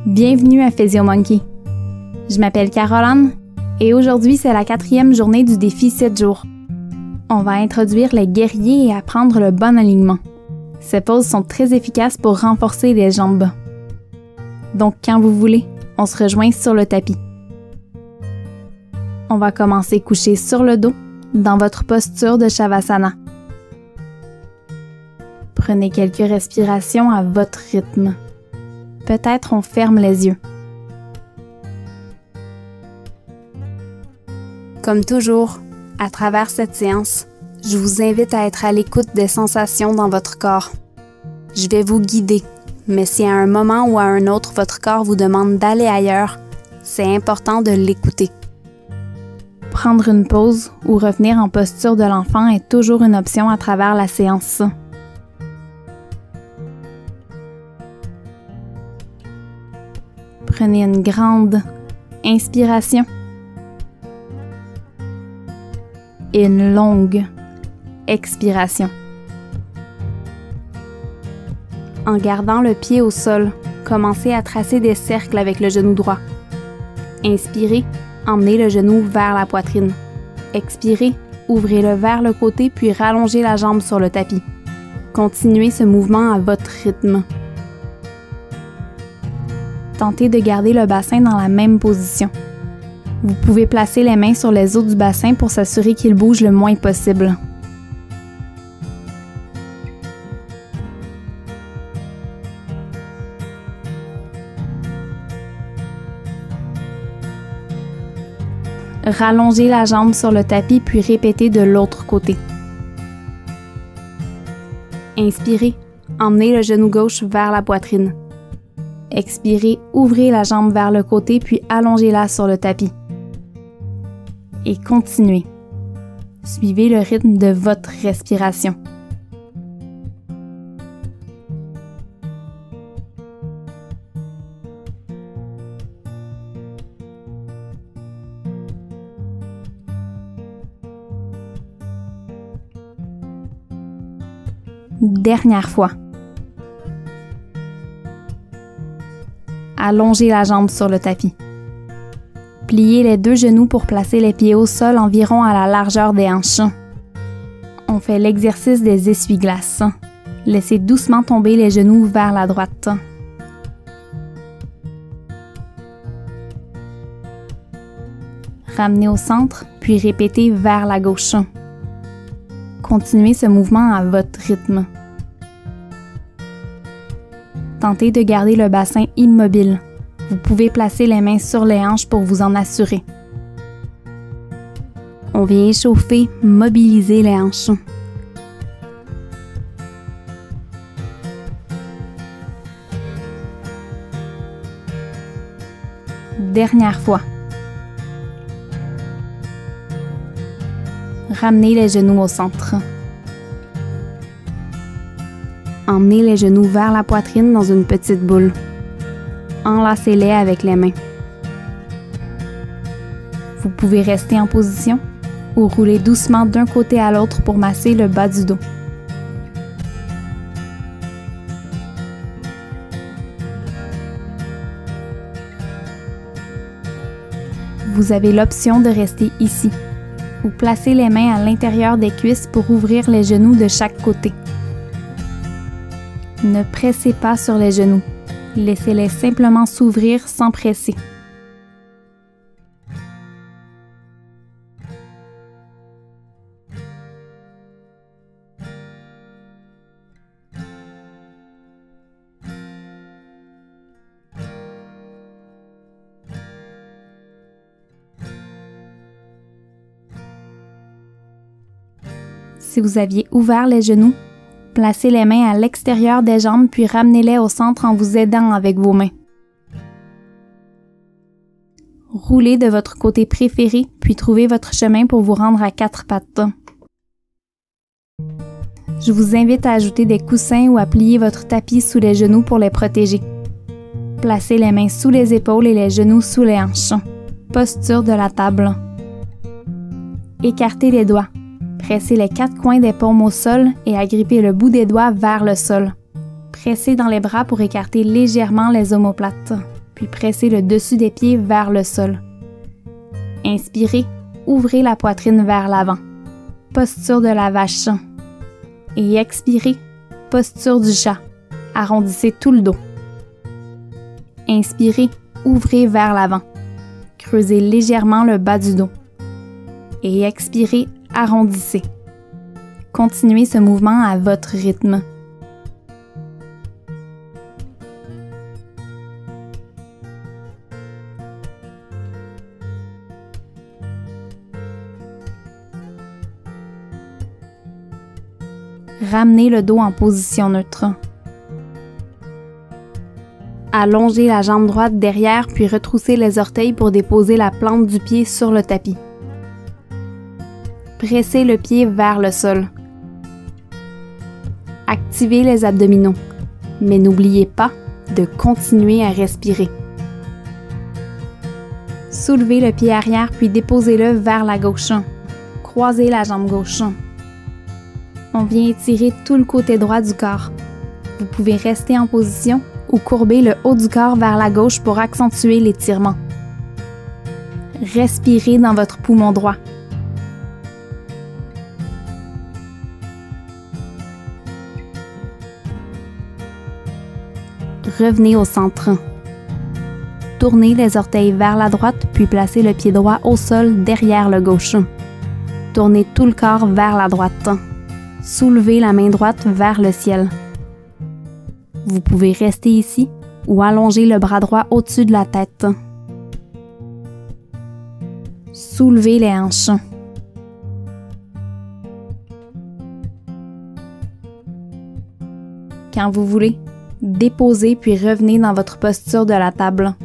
Bienvenue à Physio Monkey. Je m'appelle Caroline et aujourd'hui c'est la 4e journée du défi 7 jours. On va introduire les guerriers et apprendre le bon alignement. Ces poses sont très efficaces pour renforcer les jambes. Donc quand vous voulez, on se rejoint sur le tapis. On va commencer couché sur le dos dans votre posture de Shavasana. Prenez quelques respirations à votre rythme. Peut-être on ferme les yeux. Comme toujours, à travers cette séance, je vous invite à être à l'écoute des sensations dans votre corps. Je vais vous guider, mais si à un moment ou à un autre votre corps vous demande d'aller ailleurs, c'est important de l'écouter. Prendre une pause ou revenir en posture de l'enfant est toujours une option à travers la séance. Prenez une grande inspiration et une longue expiration. En gardant le pied au sol, commencez à tracer des cercles avec le genou droit. Inspirez, emmenez le genou vers la poitrine. Expirez, ouvrez-le vers le côté puis rallongez la jambe sur le tapis. Continuez ce mouvement à votre rythme. Tentez de garder le bassin dans la même position. Vous pouvez placer les mains sur les os du bassin pour s'assurer qu'il bouge le moins possible. Rallongez la jambe sur le tapis puis répétez de l'autre côté. Inspirez, emmenez le genou gauche vers la poitrine. Expirez, ouvrez la jambe vers le côté puis allongez-la sur le tapis. Et continuez. Suivez le rythme de votre respiration. Dernière fois. Allongez la jambe sur le tapis. Pliez les deux genoux pour placer les pieds au sol environ à la largeur des hanches. On fait l'exercice des essuie-glaces. Laissez doucement tomber les genoux vers la droite. Ramenez au centre, puis répétez vers la gauche. Continuez ce mouvement à votre rythme. Tentez de garder le bassin immobile. Vous pouvez placer les mains sur les hanches pour vous en assurer. On vient échauffer, mobiliser les hanches. Dernière fois. Ramenez les genoux au centre. Emmenez les genoux vers la poitrine dans une petite boule. Enlacez-les avec les mains. Vous pouvez rester en position ou rouler doucement d'un côté à l'autre pour masser le bas du dos. Vous avez l'option de rester ici ou placer les mains à l'intérieur des cuisses pour ouvrir les genoux de chaque côté. Ne pressez pas sur les genoux. Laissez-les simplement s'ouvrir sans presser. Si vous aviez ouvert les genoux, placez les mains à l'extérieur des jambes puis ramenez-les au centre en vous aidant avec vos mains. Roulez de votre côté préféré puis trouvez votre chemin pour vous rendre à 4 pattes. Je vous invite à ajouter des coussins ou à plier votre tapis sous les genoux pour les protéger. Placez les mains sous les épaules et les genoux sous les hanches. Posture de la table. Écartez les doigts. Pressez les 4 coins des paumes au sol et agrippez le bout des doigts vers le sol. Pressez dans les bras pour écarter légèrement les omoplates. puis pressez le dessus des pieds vers le sol. Inspirez, ouvrez la poitrine vers l'avant. Posture de la vache. Et expirez, posture du chat. Arrondissez tout le dos. Inspirez, ouvrez vers l'avant. Creusez légèrement le bas du dos. Et expirez, arrondissez. Continuez ce mouvement à votre rythme. Ramenez le dos en position neutre. Allongez la jambe droite derrière puis retroussez les orteils pour déposer la plante du pied sur le tapis. Pressez le pied vers le sol. Activez les abdominaux, mais n'oubliez pas de continuer à respirer. Soulevez le pied arrière puis déposez-le vers la gauche. Croisez la jambe gauche. On vient étirer tout le côté droit du corps. Vous pouvez rester en position ou courber le haut du corps vers la gauche pour accentuer l'étirement. Respirez dans votre poumon droit. Revenez au centre. Tournez les orteils vers la droite puis placez le pied droit au sol derrière le gauche. Tournez tout le corps vers la droite. Soulevez la main droite vers le ciel. Vous pouvez rester ici ou allonger le bras droit au-dessus de la tête. Soulevez les hanches. Quand vous voulez, déposez puis revenez dans votre posture de la table.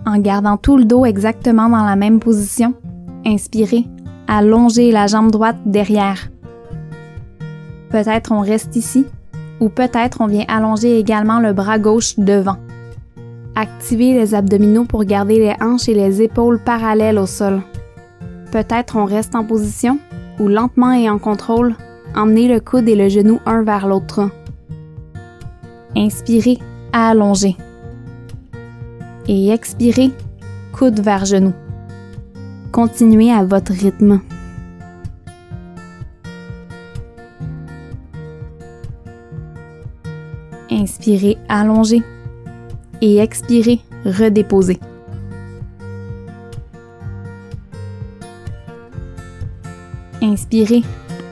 En gardant tout le dos exactement dans la même position, inspirez, allongez la jambe droite derrière. Peut-être on reste ici, ou peut-être on vient allonger également le bras gauche devant. Activez les abdominaux pour garder les hanches et les épaules parallèles au sol. Peut-être on reste en position, ou lentement et en contrôle, emmenez le coude et le genou un vers l'autre. Inspirez, allongez. Et expirez, coude vers genou. Continuez à votre rythme. Inspirez, allongez. Et expirez, redéposez. Inspirez,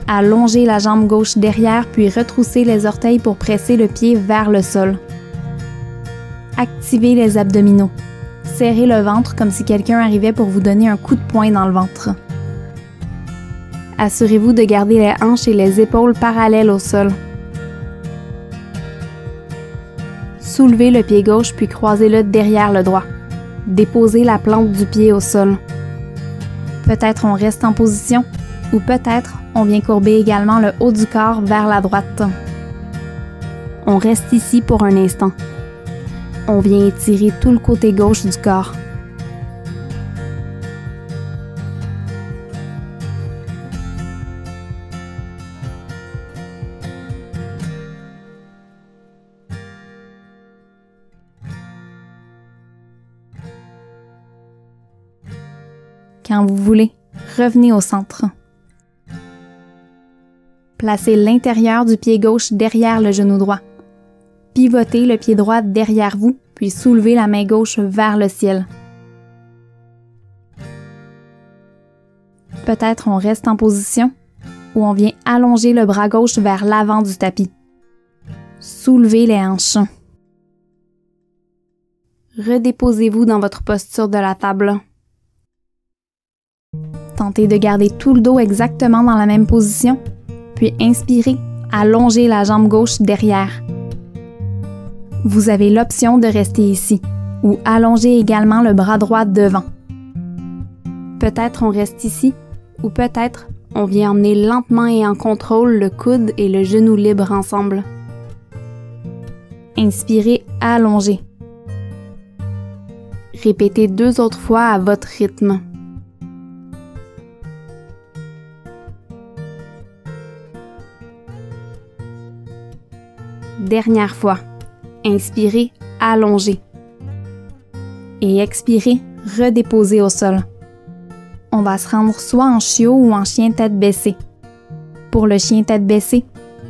allongez la jambe gauche derrière puis retroussez les orteils pour presser le pied vers le sol. Activez les abdominaux. Serrez le ventre comme si quelqu'un arrivait pour vous donner un coup de poing dans le ventre. Assurez-vous de garder les hanches et les épaules parallèles au sol. Soulevez le pied gauche puis croisez-le derrière le droit. Déposez la plante du pied au sol. Peut-être on reste en position ou peut-être on vient courber également le haut du corps vers la droite. On reste ici pour un instant. On vient étirer tout le côté gauche du corps. Quand vous voulez, revenez au centre. Placez l'intérieur du pied gauche derrière le genou droit. Pivotez le pied droit derrière vous, puis soulevez la main gauche vers le ciel. Peut-être on reste en position ou on vient allonger le bras gauche vers l'avant du tapis. Soulevez les hanches. Redéposez-vous dans votre posture de la table. Tentez de garder tout le dos exactement dans la même position, puis inspirez, allongez la jambe gauche derrière. Vous avez l'option de rester ici, ou allonger également le bras droit devant. Peut-être on reste ici, ou peut-être on vient emmener lentement et en contrôle le coude et le genou libre ensemble. Inspirez, allongez. Répétez 2 autres fois à votre rythme. Dernière fois. Inspirez, allongez. Et expirez, redéposez au sol. On va se rendre soit en chiot ou en chien tête baissée. Pour le chien tête baissée,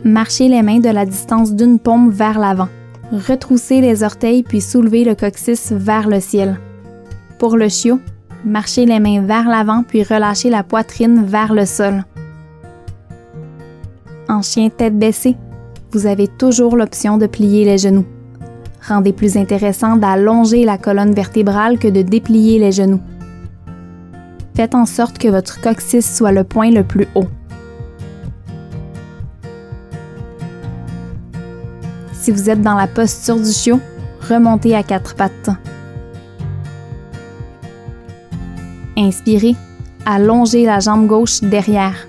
marchez les mains de la distance d'une paume vers l'avant. Retroussez les orteils puis soulevez le coccyx vers le ciel. Pour le chiot, marchez les mains vers l'avant puis relâchez la poitrine vers le sol. En chien tête baissée, vous avez toujours l'option de plier les genoux. Rendez plus intéressant d'allonger la colonne vertébrale que de déplier les genoux. Faites en sorte que votre coccyx soit le point le plus haut. Si vous êtes dans la posture du chiot, remontez à quatre pattes. Inspirez, allongez la jambe gauche derrière.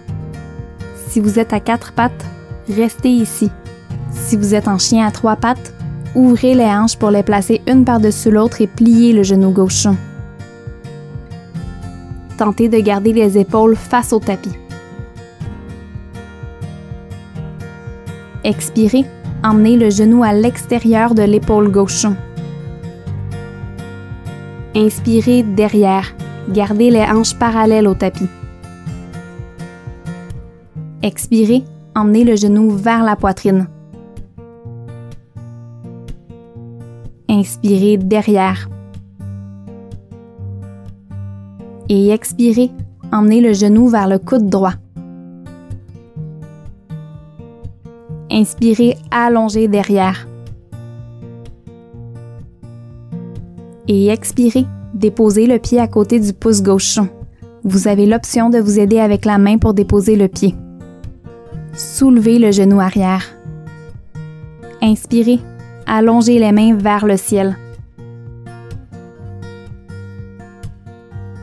Si vous êtes à quatre pattes, restez ici. Si vous êtes en chien à trois pattes, ouvrez les hanches pour les placer une par-dessus l'autre et pliez le genou gauche. Tentez de garder les épaules face au tapis. Expirez, emmenez le genou à l'extérieur de l'épaule gauche. Inspirez derrière, gardez les hanches parallèles au tapis. Expirez, emmenez le genou vers la poitrine. Inspirez derrière. Et expirez, emmenez le genou vers le coude droit. Inspirez, allongez derrière. Et expirez, déposez le pied à côté du pouce gauche. Vous avez l'option de vous aider avec la main pour déposer le pied. Soulevez le genou arrière. Inspirez, allongez les mains vers le ciel.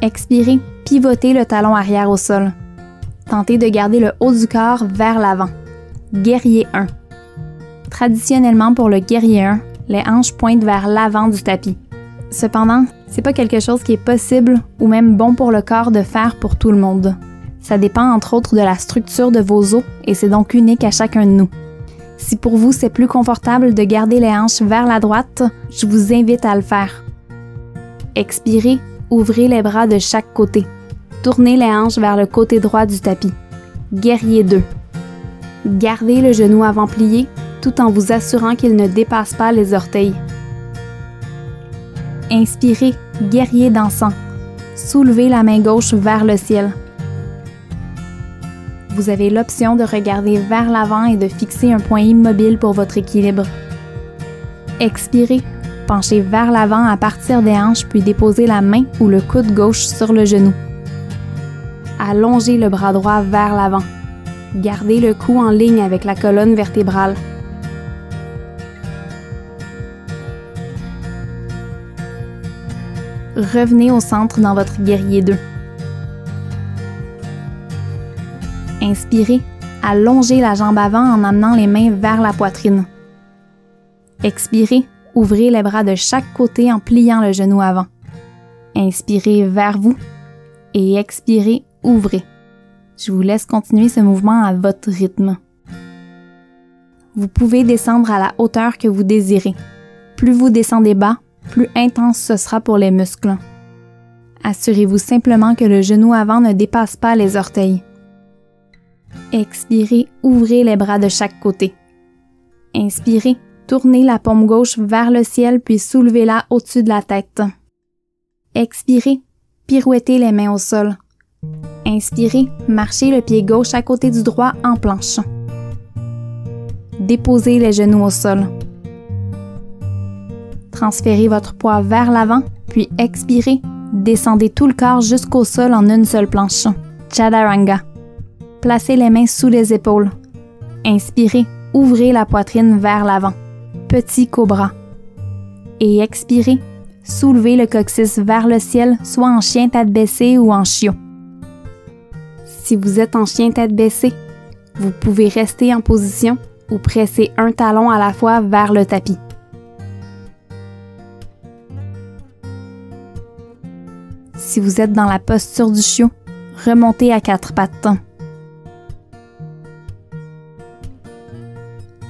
Expirez, pivotez le talon arrière au sol. Tentez de garder le haut du corps vers l'avant. Guerrier 1. Traditionnellement pour le guerrier 1, les hanches pointent vers l'avant du tapis. Cependant, c'est pas quelque chose qui est possible ou même bon pour le corps de faire pour tout le monde. Ça dépend entre autres de la structure de vos os et c'est donc unique à chacun de nous. Si pour vous c'est plus confortable de garder les hanches vers la droite, je vous invite à le faire. Expirez, ouvrez les bras de chaque côté. Tournez les hanches vers le côté droit du tapis. Guerrier 2. Gardez le genou avant plié tout en vous assurant qu'il ne dépasse pas les orteils. Inspirez, guerrier dansant. Soulevez la main gauche vers le ciel. Vous avez l'option de regarder vers l'avant et de fixer un point immobile pour votre équilibre. Expirez, penchez vers l'avant à partir des hanches puis déposez la main ou le coude gauche sur le genou. Allongez le bras droit vers l'avant. Gardez le cou en ligne avec la colonne vertébrale. Revenez au centre dans votre guerrier 2. Inspirez, allongez la jambe avant en amenant les mains vers la poitrine. Expirez, ouvrez les bras de chaque côté en pliant le genou avant. Inspirez vers vous et expirez, ouvrez. Je vous laisse continuer ce mouvement à votre rythme. Vous pouvez descendre à la hauteur que vous désirez. Plus vous descendez bas, plus intense ce sera pour les muscles. Assurez-vous simplement que le genou avant ne dépasse pas les orteils. Expirez, ouvrez les bras de chaque côté. Inspirez, tournez la paume gauche vers le ciel puis soulevez-la au-dessus de la tête. Expirez, pirouettez les mains au sol. Inspirez, marchez le pied gauche à côté du droit en planche. Déposez les genoux au sol. Transférez votre poids vers l'avant, puis expirez, descendez tout le corps jusqu'au sol en une seule planche. Chaturanga. Placez les mains sous les épaules. Inspirez, ouvrez la poitrine vers l'avant. Petit cobra. Et expirez, soulevez le coccyx vers le ciel, soit en chien tête baissée ou en chiot. Si vous êtes en chien tête baissée, vous pouvez rester en position ou presser un talon à la fois vers le tapis. Si vous êtes dans la posture du chiot, remontez à quatre pattes.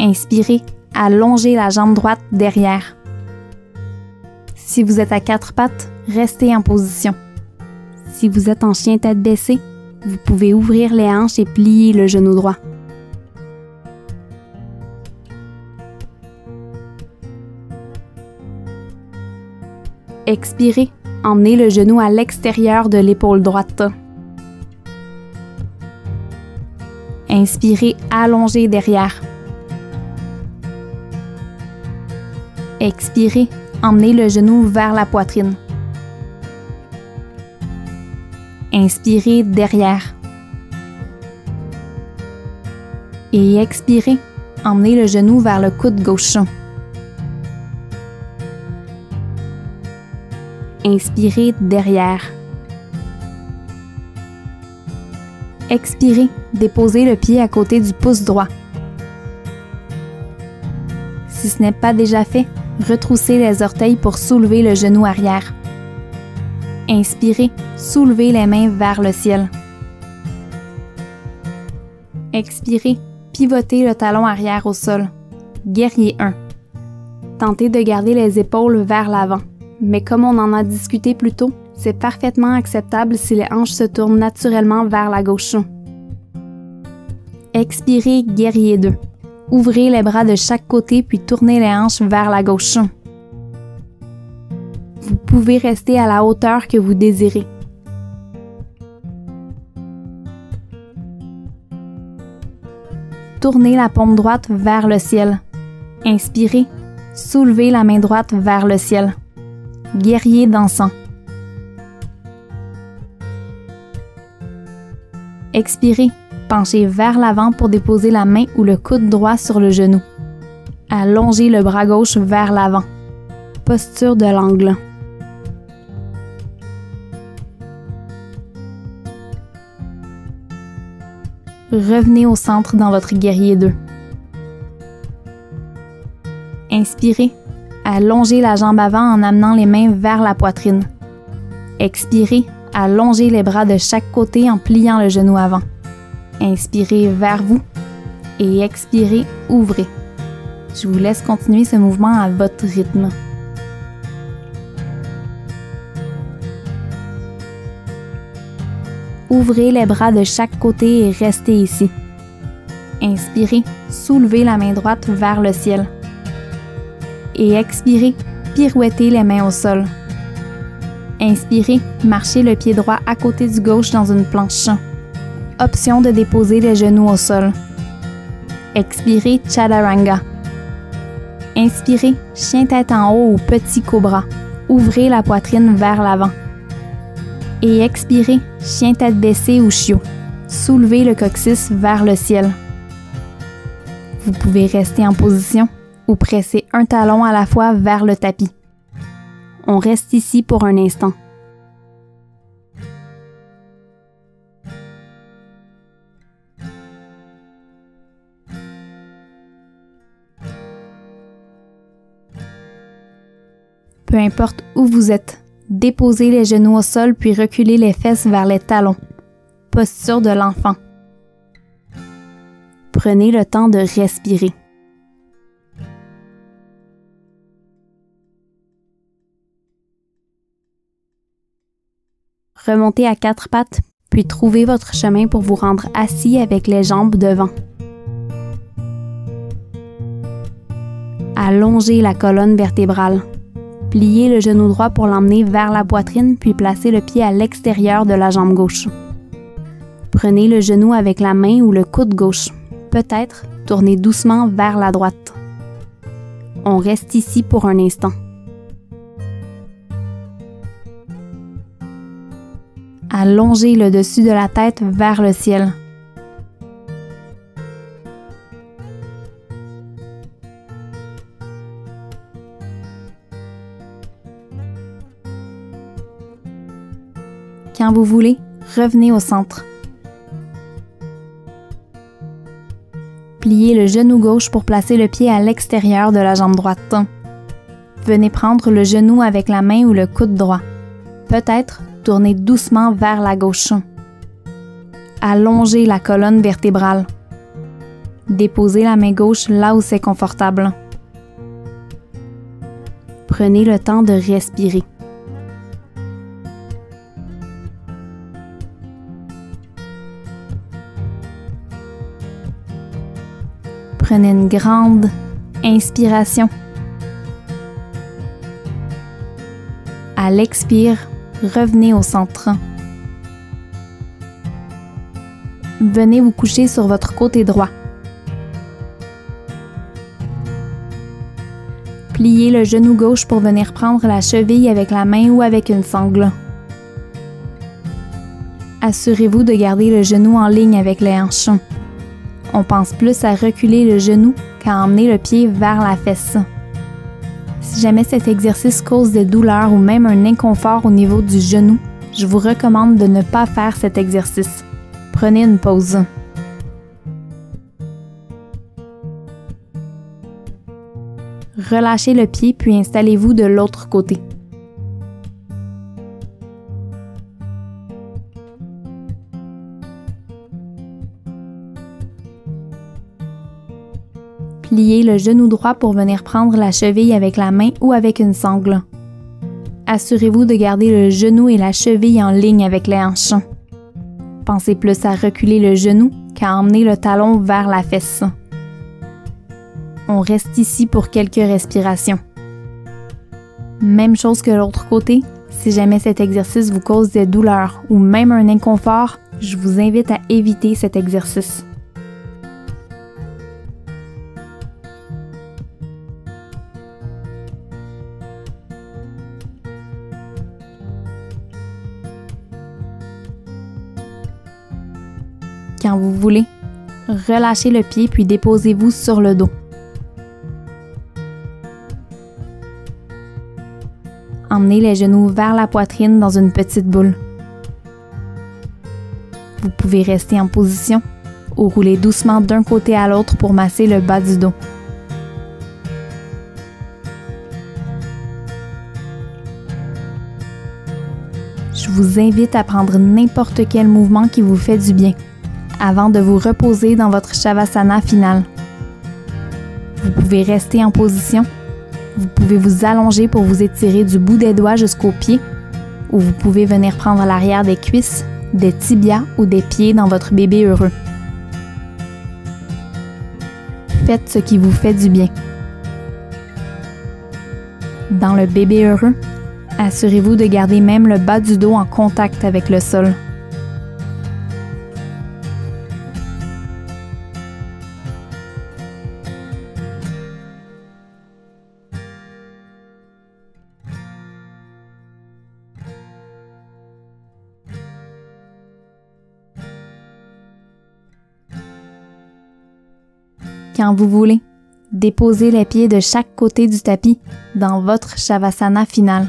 Inspirez, allongez la jambe droite derrière. Si vous êtes à quatre pattes, restez en position. Si vous êtes en chien tête baissée, vous pouvez ouvrir les hanches et plier le genou droit. Expirez, emmenez le genou à l'extérieur de l'épaule droite. Inspirez, allongez derrière. Expirez, emmenez le genou vers la poitrine. Inspirez derrière. Et expirez, emmenez le genou vers le coude gauche. Inspirez derrière. Expirez, déposez le pied à côté du pouce droit. Si ce n'est pas déjà fait, retroussez les orteils pour soulever le genou arrière. Inspirez, soulevez les mains vers le ciel. Expirez, pivotez le talon arrière au sol. Guerrier 1. Tentez de garder les épaules vers l'avant, mais comme on en a discuté plus tôt, c'est parfaitement acceptable si les hanches se tournent naturellement vers la gauche. Expirez, guerrier 2. Ouvrez les bras de chaque côté puis tournez les hanches vers la gauche. Vous pouvez rester à la hauteur que vous désirez. Tournez la paume droite vers le ciel. Inspirez, soulevez la main droite vers le ciel. Guerrier dansant. Expirez, penchez vers l'avant pour déposer la main ou le coude droit sur le genou. Allongez le bras gauche vers l'avant. Posture de l'angle. Revenez au centre dans votre guerrier 2. Inspirez, allongez la jambe avant en amenant les mains vers la poitrine. Expirez, allongez les bras de chaque côté en pliant le genou avant. Inspirez vers vous et expirez, ouvrez. Je vous laisse continuer ce mouvement à votre rythme. Ouvrez les bras de chaque côté et restez ici. Inspirez, soulevez la main droite vers le ciel. Et expirez, pirouettez les mains au sol. Inspirez, marchez le pied droit à côté du gauche dans une planche. Option de déposer les genoux au sol. Expirez, chaturanga. Inspirez, chien tête en haut ou petit cobra. Ouvrez la poitrine vers l'avant. Et expirez, chien tête baissée ou chiot. Soulevez le coccyx vers le ciel. Vous pouvez rester en position ou presser un talon à la fois vers le tapis. On reste ici pour un instant. Peu importe où vous êtes, déposez les genoux au sol puis reculez les fesses vers les talons. Posture de l'enfant. Prenez le temps de respirer. Remontez à quatre pattes, puis trouvez votre chemin pour vous rendre assis avec les jambes devant. Allongez la colonne vertébrale. Pliez le genou droit pour l'emmener vers la poitrine, puis placez le pied à l'extérieur de la jambe gauche. Prenez le genou avec la main ou le coude gauche. Peut-être tournez doucement vers la droite. On reste ici pour un instant. Allongez le dessus de la tête vers le ciel. Quand vous voulez, revenez au centre. Pliez le genou gauche pour placer le pied à l'extérieur de la jambe droite. Venez prendre le genou avec la main ou le coude droit. Peut-être tournez doucement vers la gauche. Allongez la colonne vertébrale. Déposez la main gauche là où c'est confortable. Prenez le temps de respirer. Prenez une grande inspiration. À l'expire, revenez au centre. Venez vous coucher sur votre côté droit. Pliez le genou gauche pour venir prendre la cheville avec la main ou avec une sangle. Assurez-vous de garder le genou en ligne avec les hanches. On pense plus à reculer le genou qu'à emmener le pied vers la fesse. Si jamais cet exercice cause des douleurs ou même un inconfort au niveau du genou, je vous recommande de ne pas faire cet exercice. Prenez une pause. Relâchez le pied puis installez-vous de l'autre côté. Pliez le genou droit pour venir prendre la cheville avec la main ou avec une sangle. Assurez-vous de garder le genou et la cheville en ligne avec les hanches. Pensez plus à reculer le genou qu'à emmener le talon vers la fesse. On reste ici pour quelques respirations. Même chose que l'autre côté, si jamais cet exercice vous cause des douleurs ou même un inconfort, je vous invite à éviter cet exercice. Quand vous voulez, relâchez le pied puis déposez-vous sur le dos. Emmenez les genoux vers la poitrine dans une petite boule. Vous pouvez rester en position ou rouler doucement d'un côté à l'autre pour masser le bas du dos. Je vous invite à prendre n'importe quel mouvement qui vous fait du bien avant de vous reposer dans votre Shavasana final. Vous pouvez rester en position. Vous pouvez vous allonger pour vous étirer du bout des doigts jusqu'aux pieds, ou vous pouvez venir prendre l'arrière des cuisses, des tibias ou des pieds dans votre bébé heureux. Faites ce qui vous fait du bien. Dans le bébé heureux, assurez-vous de garder même le bas du dos en contact avec le sol. Quand vous voulez, déposez les pieds de chaque côté du tapis dans votre Shavasana final.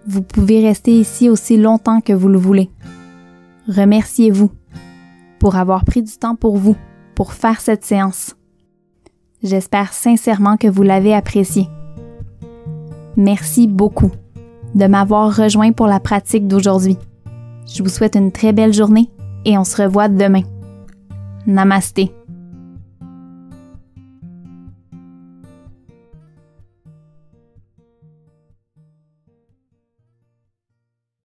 Vous pouvez rester ici aussi longtemps que vous le voulez. Remerciez-vous pour avoir pris du temps pour vous, pour faire cette séance. J'espère sincèrement que vous l'avez apprécié. Merci beaucoup de m'avoir rejoint pour la pratique d'aujourd'hui. Je vous souhaite une très belle journée et on se revoit demain. Namasté.